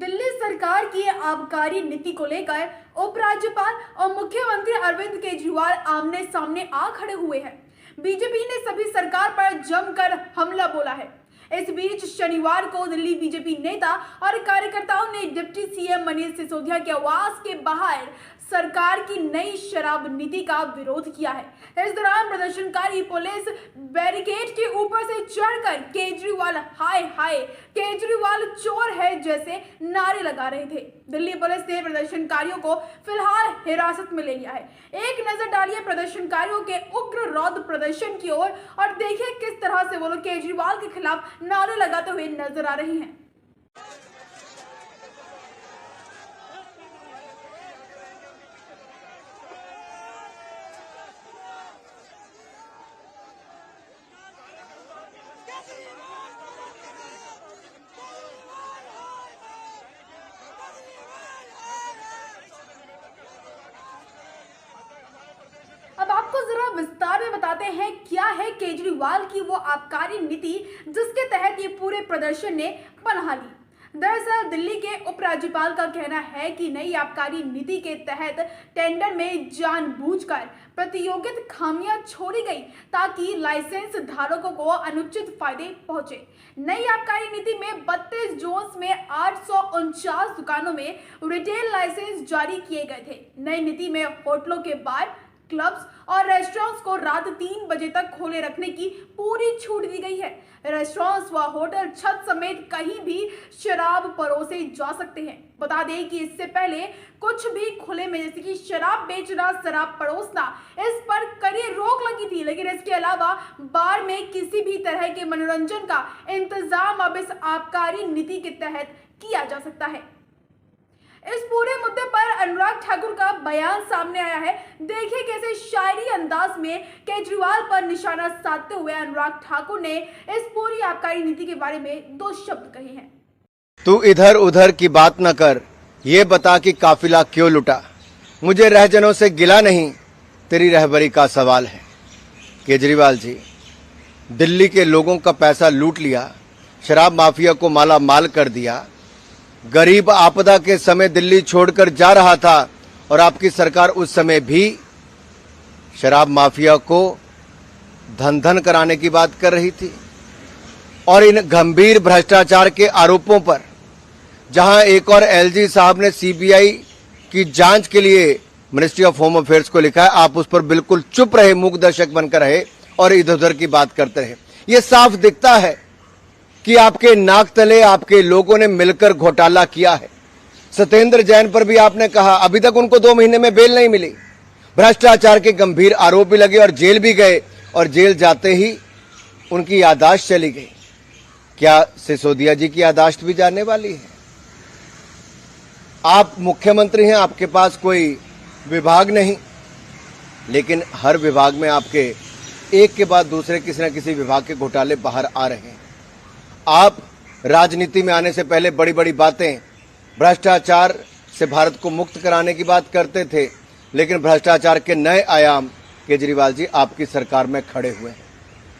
दिल्ली सरकार की आबकारी नीति को लेकर उपराज्यपाल और मुख्यमंत्री अरविंद केजरीवाल आमने सामने आ खड़े हुए हैं। बीजेपी ने सभी सरकार पर जमकर हमला बोला है। इस बीच शनिवार को दिल्ली बीजेपी नेता और कार्यकर्ताओं ने डिप्टी सीएम मनीष सिसोदिया के आवास के बाहर सरकार की नई शराब नीति का विरोध किया है। इस दौरान प्रदर्शनकारी पुलिस बैरिकेड के ऊपर से चढ़कर केजरीवाल हाय हाय केजरीवाल चोर है जैसे नारे लगा रहे थे। दिल्ली पुलिस ने प्रदर्शनकारियों को फिलहाल हिरासत में ले लिया है। एक नजर डालिए प्रदर्शनकारियों के उग्र रौद्र प्रदर्शन की ओर और देखिए किस तरह से वो लोग केजरीवाल के खिलाफ नारे लगाते हुए नजर आ रहे हैं। अब आपको जरा विस्तार में बताते हैं क्या है केजरीवाल की वो आबकारी नीति जिसके तहत ये पूरे प्रदर्शन ने पनाह ली। दरअसल दिल्ली के उपराज्यपाल का कहना है कि नई आबकारी नीति के तहत टेंडर में जानबूझकर प्रतियोगित खामियां छोड़ी गई ताकि लाइसेंस धारकों को अनुचित फायदे पहुंचे। नई आबकारी नीति में 32 जोन्स में 849 दुकानों में रिटेल लाइसेंस जारी किए गए थे। नई नीति में होटलों के बार, क्लब्स और रेस्टोरेंट्स को रात 3 बजे तक खोले रखने की पूरी छूट दी गई है। रेस्टोरेंट्स व होटल छत समेत कहीं भी शराब परोसे जा सकते हैं। बता दें कि इससे पहले कुछ भी खुले में जैसे कि शराब बेचना, शराब परोसना, इस पर कड़ी रोक लगी थी, लेकिन इसके अलावा बार में किसी भी तरह के मनोरंजन का इंतजाम अब इस आबकारी नीति के तहत किया जा सकता है। इस पूरे मुद्दे पर अनुराग ठाकुर का बयान सामने आया है। देखिए कैसे शायरी अंदाज में केजरीवाल पर निशाना साधते हुए अनुराग ठाकुर ने इस पूरी आबकारी नीति के बारे में 2 शब्द कहे हैं। तू इधर उधर की बात न कर, ये बता कि काफिला क्यों लुटा। मुझे रहजनों से गिला नहीं, तेरी रहबरी का सवाल है। केजरीवाल जी, दिल्ली के लोगों का पैसा लूट लिया, शराब माफिया को माला माल कर दिया। गरीब आपदा के समय दिल्ली छोड़कर जा रहा था और आपकी सरकार उस समय भी शराब माफिया को धन धन कराने की बात कर रही थी। और इन गंभीर भ्रष्टाचार के आरोपों पर जहां एक और एलजी साहब ने सीबीआई की जांच के लिए मिनिस्ट्री ऑफ होम अफेयर्स को लिखा है, आप उस पर बिल्कुल चुप रहे, मूक दर्शक बनकर रहे और इधर उधर की बात करते रहे। ये साफ दिखता है कि आपके नाक तले आपके लोगों ने मिलकर घोटाला किया है। सत्येंद्र जैन पर भी आपने कहा, अभी तक उनको 2 महीने में बेल नहीं मिली। भ्रष्टाचार के गंभीर आरोप भी लगे और जेल भी गए और जेल जाते ही उनकी याददाश्त चली गई। क्या सिसोदिया जी की याददाश्त भी जाने वाली है? आप मुख्यमंत्री हैं, आपके पास कोई विभाग नहीं, लेकिन हर विभाग में आपके एक के बाद दूसरे किसी न किसी विभाग के घोटाले बाहर आ रहे हैं। आप राजनीति में आने से पहले बड़ी बड़ी बातें, भ्रष्टाचार से भारत को मुक्त कराने की बात करते थे, लेकिन भ्रष्टाचार के नए आयाम केजरीवाल जी आपकी सरकार में खड़े हुए हैं।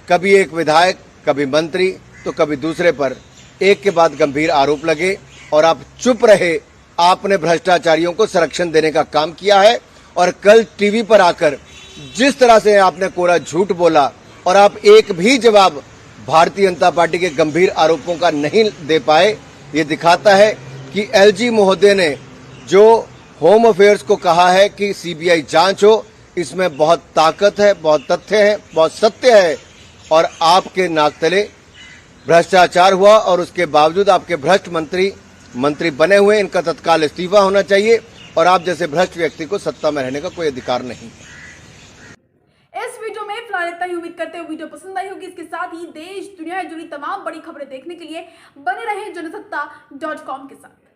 कभी एक विधायक, कभी मंत्री, तो कभी दूसरे पर एक के बाद गंभीर आरोप लगे और आप चुप रहे। आपने भ्रष्टाचारियों को संरक्षण देने का काम किया है और कल टीवी पर आकर जिस तरह से आपने कोरा झूठ बोला और आप एक भी जवाब भारतीय जनता पार्टी के गंभीर आरोपों का नहीं दे पाए, ये दिखाता है कि एलजी महोदय ने जो होम अफेयर्स को कहा है कि सीबीआई जांच हो, इसमें बहुत ताकत है, बहुत तथ्य है, बहुत सत्य है। और आपके नाक तले भ्रष्टाचार हुआ और उसके बावजूद आपके भ्रष्ट मंत्री बने हुए, इनका तत्काल इस्तीफा होना चाहिए और आप जैसे भ्रष्ट व्यक्ति को सत्ता में रहने का कोई अधिकार नहीं है। इस वीडियो में फिलहाल इतना ही। उम्मीद करते हैं वीडियो पसंद आई होगी। इसके साथ ही देश दुनिया से जुड़ी तमाम बड़ी खबरें देखने के लिए बने रहें जनसत्ता.com के साथ।